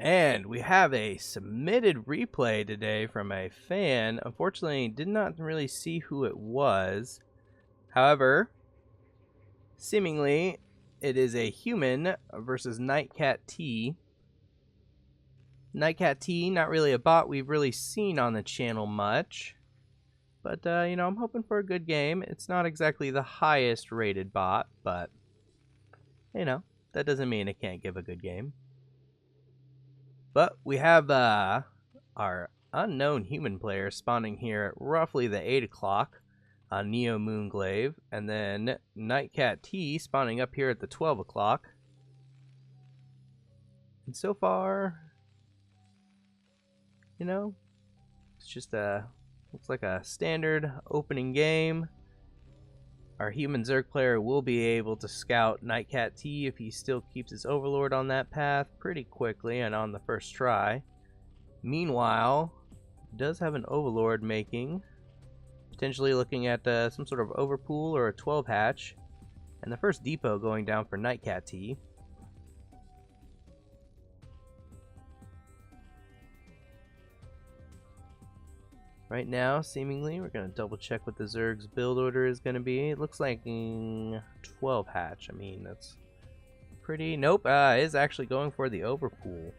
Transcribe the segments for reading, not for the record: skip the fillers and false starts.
And we have a submitted replay today from a fan. Unfortunately, did not really see who it was. However, seemingly it is a human versus NiteKatT. NiteKatT, not really a bot we've really seen on the channel much. But, I'm hoping for a good game. It's not exactly the highest rated bot, but, that doesn't mean it can't give a good game. But we have our unknown human player spawning here at roughly the 8 o'clock on Neo Moonglaive, and then NiteKatT spawning up here at the 12 o'clock. And so far, it's just looks like a standard opening game. Our Human Zerg player will be able to scout NiteKatT if he still keeps his Overlord on that path pretty quickly and on the first try. Meanwhile, does have an Overlord making, potentially looking at some sort of overpool or a 12 hatch, and the first depot going down for NiteKatT. Right now, seemingly, we're going to double check what the Zerg's build order is going to be. It looks like 12 hatch. I mean, that's pretty... Nope, is actually going for the overpool.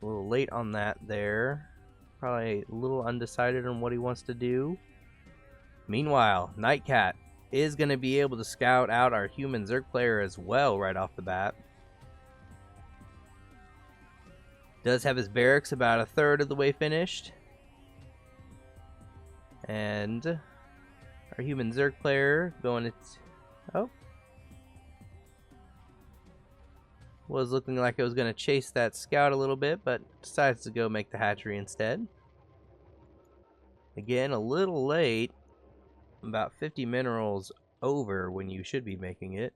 A little late on that there. Probably a little undecided on what he wants to do. Meanwhile, NiteKatT is going to be able to scout out our Human Zerg player as well right off the bat. Does have his barracks about a third of the way finished. And our Human Zerg player going to... Oh. Was looking like it was going to chase that scout a little bit, but decides to go make the hatchery instead. Again, a little late. About 50 minerals over when you should be making it.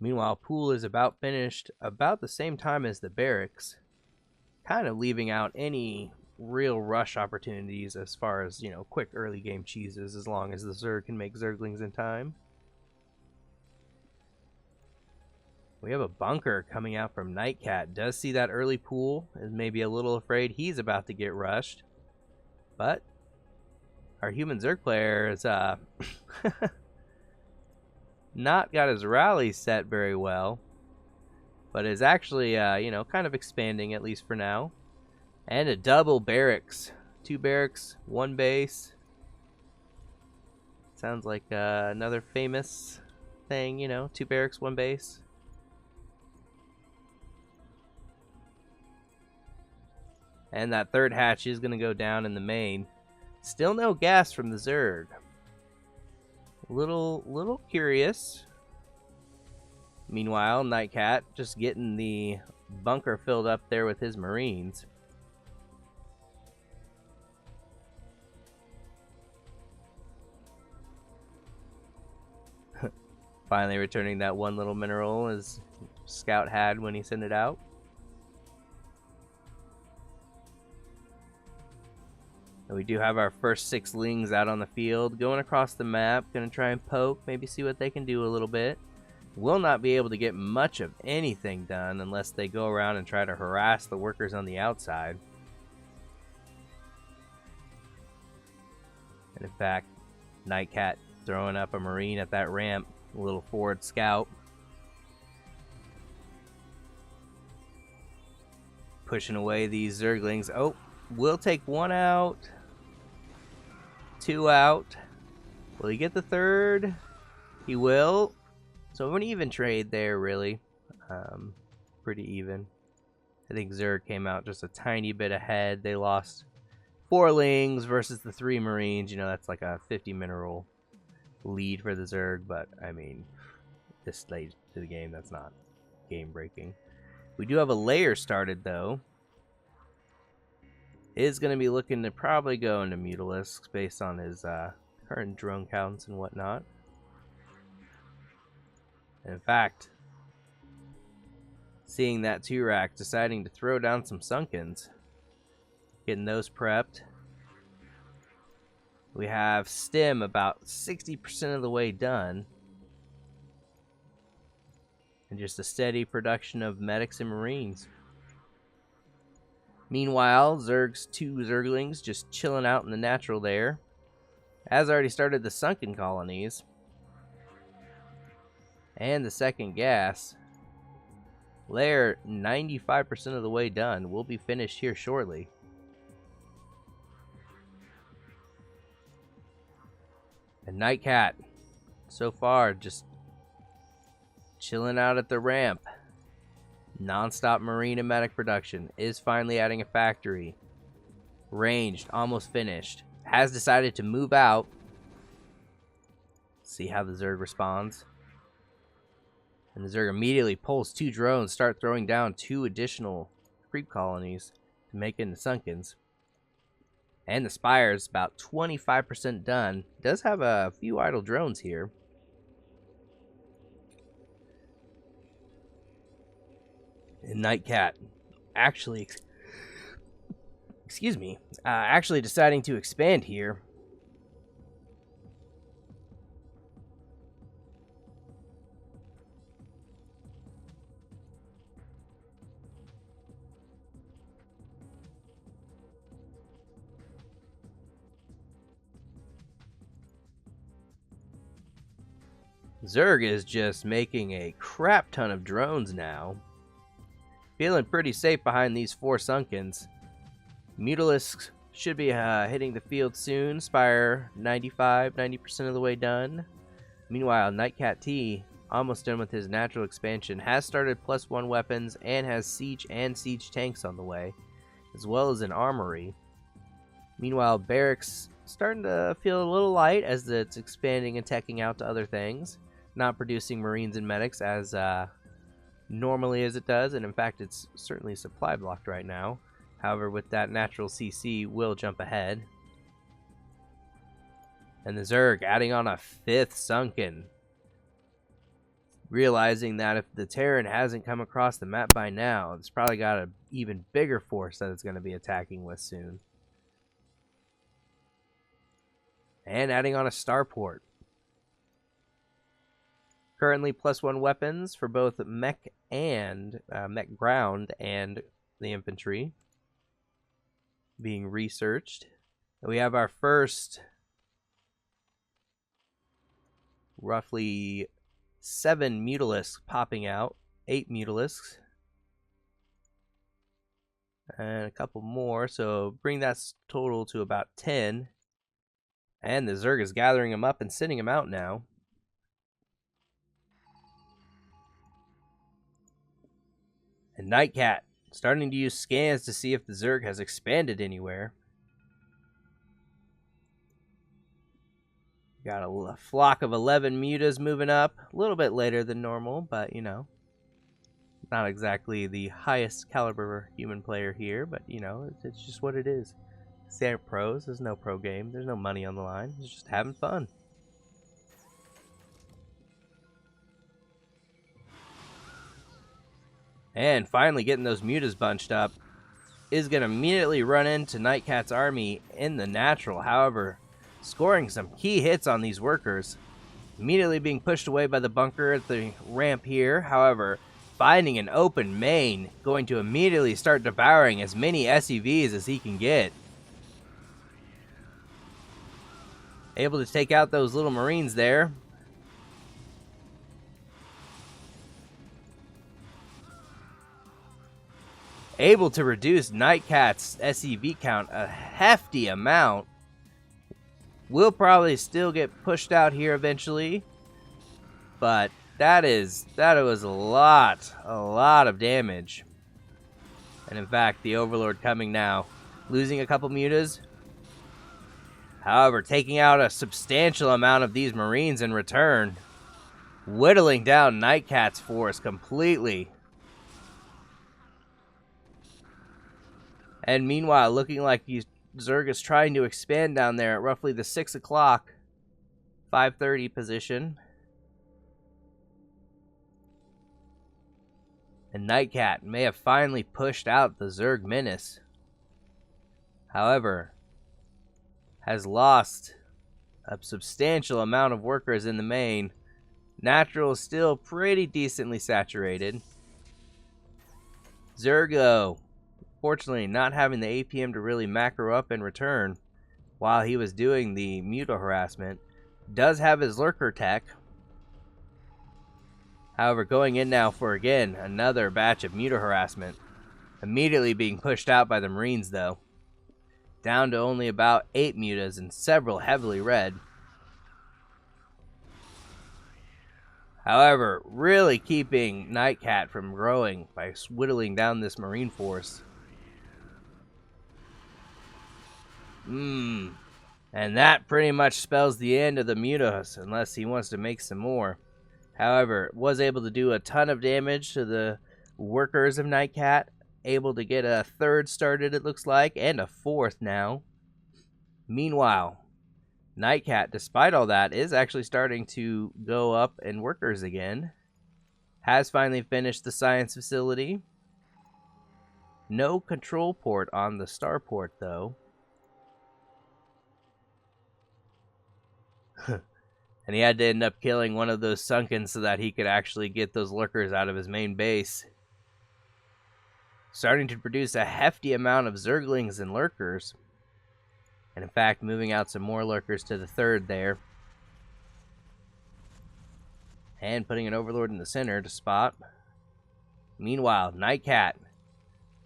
Meanwhile, pool is about finished about the same time as the barracks, kind of leaving out any real rush opportunities as far as, quick early game cheeses, as long as the Zerg can make Zerglings in time. We have a bunker coming out from NiteKatT. Does see that early pool, is maybe a little afraid he's about to get rushed. But our Human Zerg player is not got his rally set very well, but is actually, kind of expanding, at least for now. And a double barracks. 2 barracks, 1 base. Sounds like another famous thing, 2 barracks, 1 base. And that third hatch is going to go down in the main. Still no gas from the Zerg. Little curious. Meanwhile, NiteKatT just getting the bunker filled up there with his Marines. Finally returning that one little mineral as Scout had when he sent it out. And we do have our first 6 lings out on the field, going across the map, going to try and poke, maybe see what they can do a little bit. Will not be able to get much of anything done unless they go around and try to harass the workers on the outside. And in fact, NiteKatT throwing up a Marine at that ramp, a little forward scout. Pushing away these Zerglings. Oh, we'll take 1 out. 2 out. Will he get the 3rd? He will. So an even trade there, really. Pretty even. I think Zerg came out just a tiny bit ahead. They lost 4 lings versus the 3 Marines. That's like a 50 mineral lead for the Zerg. But, I mean, this late to the game, that's not game breaking. We do have a layer started, though. Is going to be looking to probably go into Mutalisks based on his current drone counts and whatnot. And in fact, seeing that 2-rack, deciding to throw down some Sunkens. Getting those prepped. We have Stim about 60% of the way done. And just a steady production of medics and marines. Meanwhile, Zerg's 2 Zerglings just chilling out in the natural there. Has already started the sunken colonies. And the second gas. Lair 95% of the way done. Will be finished here shortly. And NiteKatT, so far, just chilling out at the ramp. Non-stop marine and medic production. Is finally adding a factory. Ranged, almost finished. Has decided to move out. See how the Zerg responds. And the Zerg immediately pulls 2 drones, start throwing down 2 additional creep colonies to make it into Sunkens. And the Spire's about 25% done. Does have a few idle drones here. And NiteKatT actually, actually deciding to expand here. Zerg is just making a crap ton of drones now. Feeling pretty safe behind these 4 Sunkens. Mutalisks should be hitting the field soon. Spire 90% of the way done. Meanwhile, NiteKatT, almost done with his natural expansion, has started +1 weapons and has siege and siege tanks on the way, as well as an armory. Meanwhile, Barracks starting to feel a little light as it's expanding and teching out to other things. Not producing marines and medics as normally as it does, and in fact it's certainly supply blocked right now. However, with that natural CC will jump ahead. And the Zerg adding on a 5th Sunken. Realizing that if the Terran hasn't come across the map by now, it's probably got an even bigger force that it's going to be attacking with soon. And adding on a starport. Currently +1 weapons for both mech and mech ground and the infantry being researched. And we have our first roughly 7 Mutalisks popping out, 8 Mutalisks, and a couple more, so bring that total to about 10. And the Zerg is gathering them up and sending them out now. And NiteKatT starting to use scans to see if the Zerg has expanded anywhere. Got a flock of 11 mutas moving up. A little bit later than normal, but, you know, not exactly the highest caliber human player here, but, you know, it's just what it is. They aren't pros. There's no pro game. There's no money on the line. It's just having fun. And finally getting those mutas bunched up is going to immediately run into NiteKatT's army in the natural. However, scoring some key hits on these workers. Immediately being pushed away by the bunker at the ramp here. However, finding an open main, going to immediately start devouring as many SCVs as he can get. Able to take out those little marines there. Able to reduce NiteKatT's SCV count a hefty amount. Will probably still get pushed out here eventually. But that was a lot of damage. And in fact, the Overlord coming now. Losing a couple mutas. However, taking out a substantial amount of these marines in return. Whittling down NiteKatT's force completely. And meanwhile, looking like Zerg is trying to expand down there at roughly the 6 o'clock, 5:30 position. And NiteKatT may have finally pushed out the Zerg menace. However, has lost a substantial amount of workers in the main. Natural is still pretty decently saturated. Zergo, fortunately not having the APM to really macro up in return while he was doing the muta harassment, does have his lurker tech. However, going in now for, again, another batch of muta harassment. Immediately being pushed out by the Marines, though. Down to only about 8 mutas and several heavily red. However, really keeping NiteKatT from growing by whittling down this Marine force. And that pretty much spells the end of the mutas, unless he wants to make some more. However, was able to do a ton of damage to the workers of NiteKatT. Able to get a third started, it looks like, and a fourth now. Meanwhile, NiteKatT, despite all that, is actually starting to go up in workers again. Has finally finished the science facility. No control port on the starport, though. And he had to end up killing one of those sunken so that he could actually get those lurkers out of his main base. Starting to produce a hefty amount of zerglings and lurkers. And in fact, moving out some more lurkers to the third there. And putting an overlord in the center to spot. Meanwhile, NiteKatT,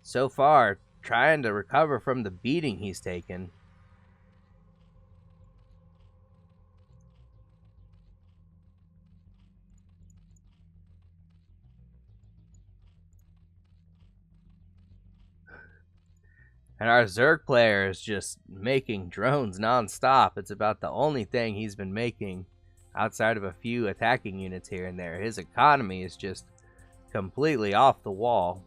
so far, trying to recover from the beating he's taken. And our Zerg player is just making drones non-stop. It's about the only thing he's been making outside of a few attacking units here and there. His economy is just completely off the wall.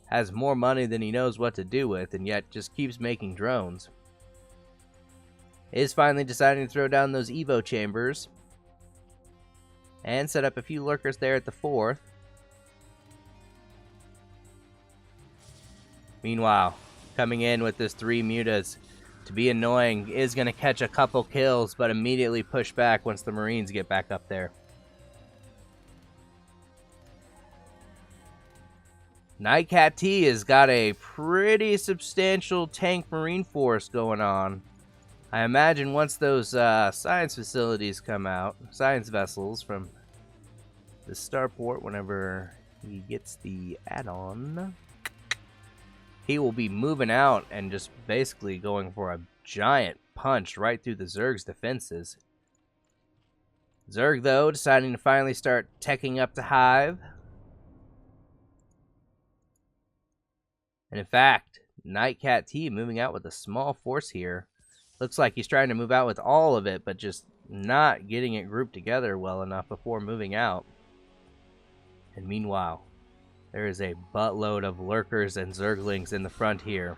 Has more money than he knows what to do with, and yet just keeps making drones. Is finally deciding to throw down those Evo chambers. And set up a few lurkers there at the fourth. Meanwhile, coming in with this 3 mutas to be annoying, is going to catch a couple kills, but immediately push back once the Marines get back up there. NiteKatT has got a pretty substantial tank Marine force going on. I imagine once those science facilities come out, science vessels from the starport, whenever he gets the add-on, he will be moving out and just basically going for a giant punch right through the Zerg's defenses. Zerg, though, deciding to finally start teching up the hive. And in fact, NiteKatT moving out with a small force here. Looks like he's trying to move out with all of it, but just not getting it grouped together well enough before moving out. And meanwhile, there is a buttload of lurkers and zerglings in the front here.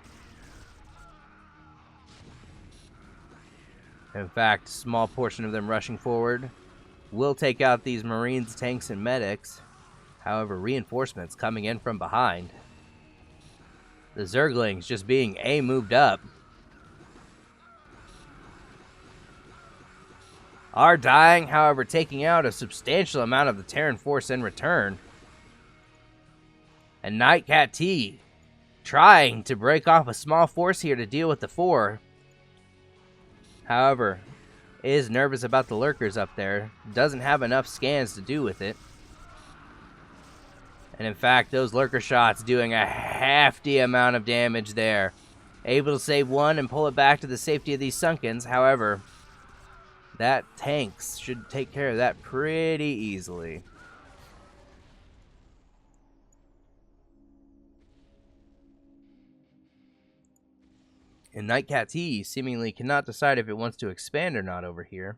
In fact, a small portion of them rushing forward will take out these Marines, tanks, and medics. However, reinforcements coming in from behind. The zerglings just being moved up. Are dying, however, taking out a substantial amount of the Terran force in return. And NiteKatT trying to break off a small force here to deal with the 4. However, is nervous about the lurkers up there. Doesn't have enough scans to do with it. And in fact, those lurker shots doing a hefty amount of damage there. Able to save one and pull it back to the safety of these Sunkens. However, that tanks should take care of that pretty easily. And NiteKatT seemingly cannot decide if it wants to expand or not over here.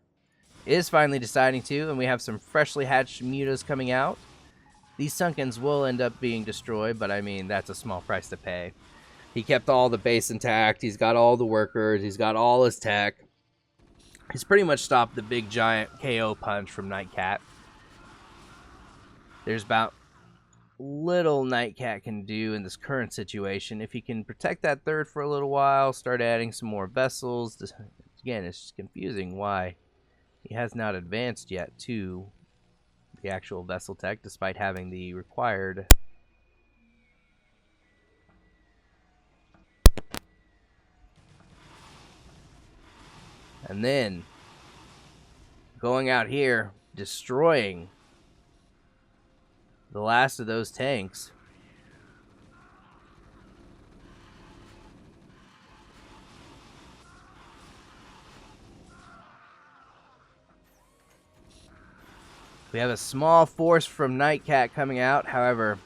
Is finally deciding to, and we have some freshly hatched mutas coming out. These Sunkens will end up being destroyed, but I mean, that's a small price to pay. He kept all the base intact, he's got all the workers, he's got all his tech. He's pretty much stopped the big giant KO punch from NiteKatT. There's about little NiteKatT can do in this current situation. If he can protect that third for a little while, start adding some more vessels. Again, it's just confusing why he has not advanced yet to the actual vessel tech, despite having the required. And then going out here, destroying the last of those tanks. We have a small force from NiteKatT coming out, however,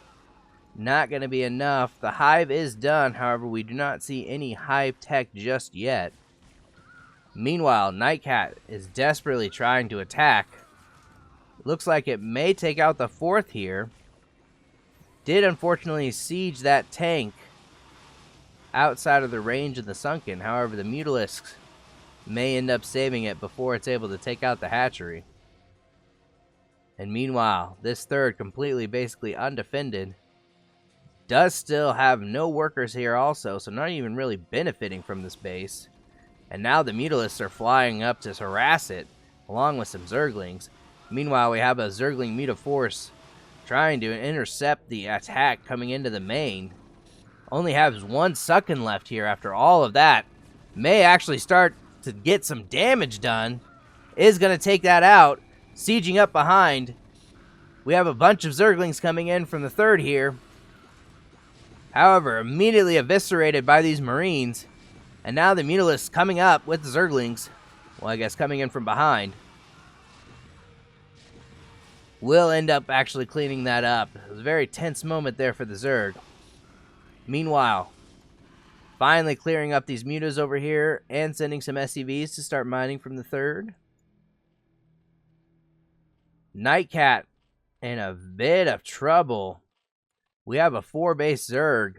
not going to be enough. The hive is done, however, we do not see any hive tech just yet. Meanwhile, NiteKatT is desperately trying to attack. Looks like it may take out the fourth here. Did unfortunately siege that tank outside of the range of the sunken. However, the Mutalisks may end up saving it before it's able to take out the hatchery. And meanwhile, this third, completely basically undefended, does still have no workers here also, so not even really benefiting from this base. And now the Mutalisks are flying up to harass it, along with some Zerglings. Meanwhile, we have a Zergling Mutaforce trying to intercept the attack coming into the main. Only has one Suckin left here after all of that. May actually start to get some damage done. Is going to take that out. Sieging up behind. We have a bunch of Zerglings coming in from the third here. However, immediately eviscerated by these Marines. And now the Mutalisks coming up with the Zerglings. Well, I guess coming in from behind. Will end up actually cleaning that up. It was a very tense moment there for the Zerg. Meanwhile, finally clearing up these mutas over here and sending some SCVs to start mining from the third. NiteKatT in a bit of trouble. We have a 4-base Zerg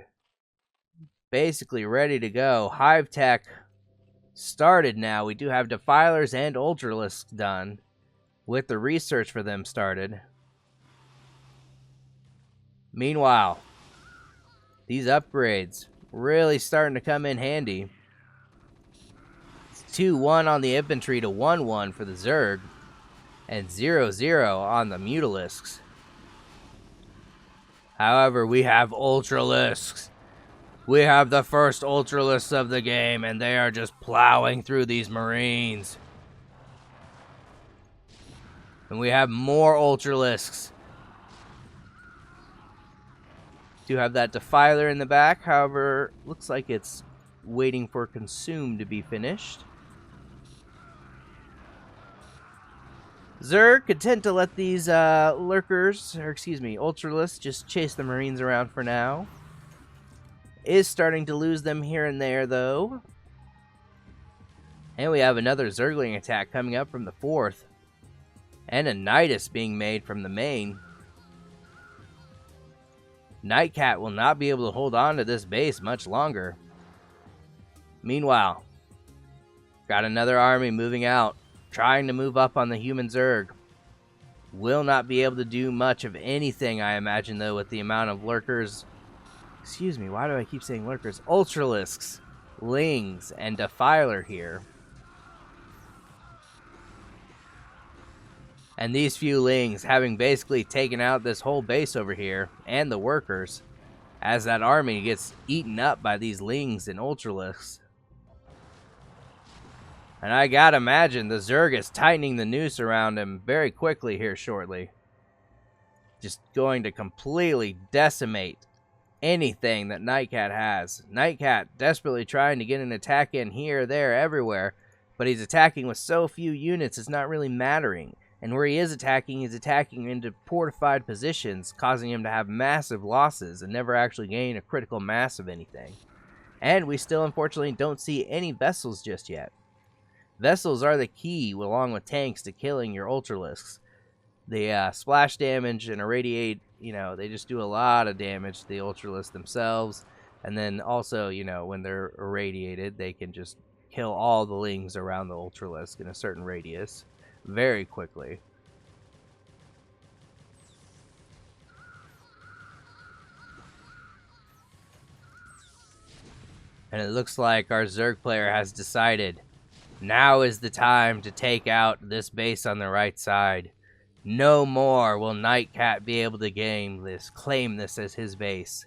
basically ready to go. Hive tech started now. We do have Defilers and Ultralisks done, with the research for them started. Meanwhile, these upgrades really starting to come in handy. It's 2-1 on the infantry to 1-1 for the Zerg, and 0-0 on the Mutalisks. However, we have Ultralisks. We have the first Ultralisks of the game, and they are just plowing through these Marines. And we have more Ultralisks. Do have that Defiler in the back, however, looks like it's waiting for Consume to be finished. Zerg content to let these Ultralisks just chase the Marines around for now. Is starting to lose them here and there, though. And we have another Zergling attack coming up from the fourth. And a Nidus being made from the main. NiteKatT will not be able to hold on to this base much longer. Meanwhile, got another army moving out, trying to move up on the Human Zerg. Will not be able to do much of anything, I imagine, though, with the amount of lurkers. Excuse me, why do I keep saying lurkers? Ultralisks, Lings, and Defiler here. And these few Lings having basically taken out this whole base over here, and the workers, as that army gets eaten up by these Lings and Ultralisks. And I gotta imagine the Zerg is tightening the noose around him very quickly here shortly. Just going to completely decimate anything that NiteKatT has. NiteKatT desperately trying to get an attack in here, there, everywhere. But he's attacking with so few units, it's not really mattering. And where he is attacking, he's attacking into fortified positions, causing him to have massive losses and never actually gain a critical mass of anything. And we still, unfortunately, don't see any vessels just yet. Vessels are the key, along with tanks, to killing your Ultralisks. The splash damage and irradiate, they just do a lot of damage to the Ultralisks themselves. And then also, when they're irradiated, they can just kill all the Lings around the Ultralisk in a certain radius very quickly. And it looks like our Zerg player has decided now is the time to take out this base on the right side. No more will NiteKatT be able to claim this as his base.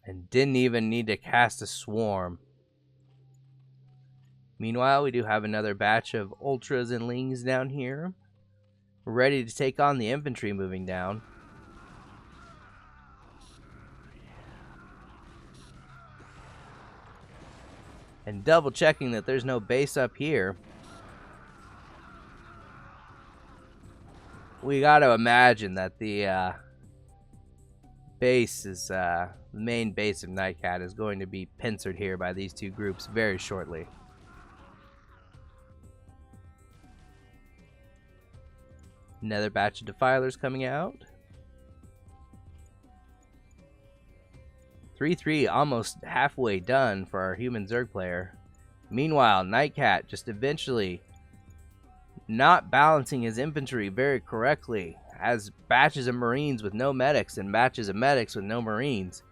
And didn't even need to cast a swarm. Meanwhile, we do have another batch of ultras and lings down here, ready to take on the infantry moving down. And double checking that there's no base up here. We gotta imagine that the base is the main base of NiteKatT is going to be pincered here by these two groups very shortly. Another batch of defilers coming out. 3-3, almost halfway done for our Human Zerg player. Meanwhile, NiteKatT just eventually not balancing his infantry very correctly. Has batches of Marines with no medics and batches of medics with no Marines.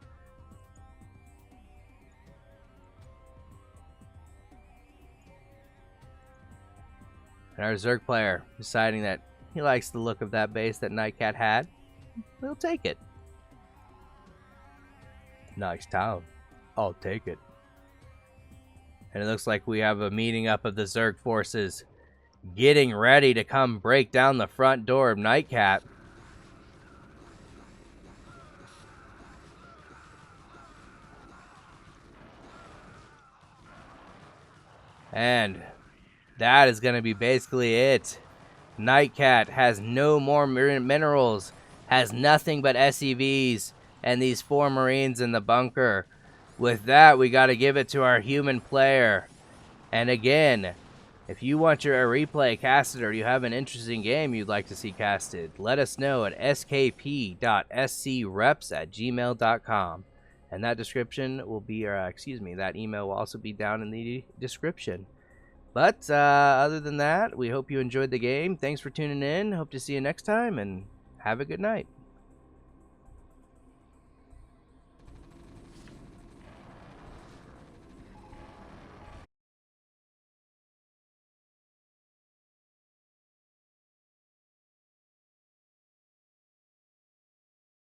And our Zerg player deciding that he likes the look of that base that NiteKatT had. We'll take it. Nice town. I'll take it. And it looks like we have a meeting up of the Zerg forces getting ready to come break down the front door of NiteKatT. And that is going to be basically it. NiteKatT has no more minerals, has nothing but SCVs and these 4 Marines in the bunker. With that, we got to give it to our human player. And again, if you want your replay casted or you have an interesting game you'd like to see casted, let us know at skp.SCReps@gmail.com. And that description will be, that email will also be down in the description. But other than that, we hope you enjoyed the game. Thanks for tuning in. Hope to see you next time, and have a good night.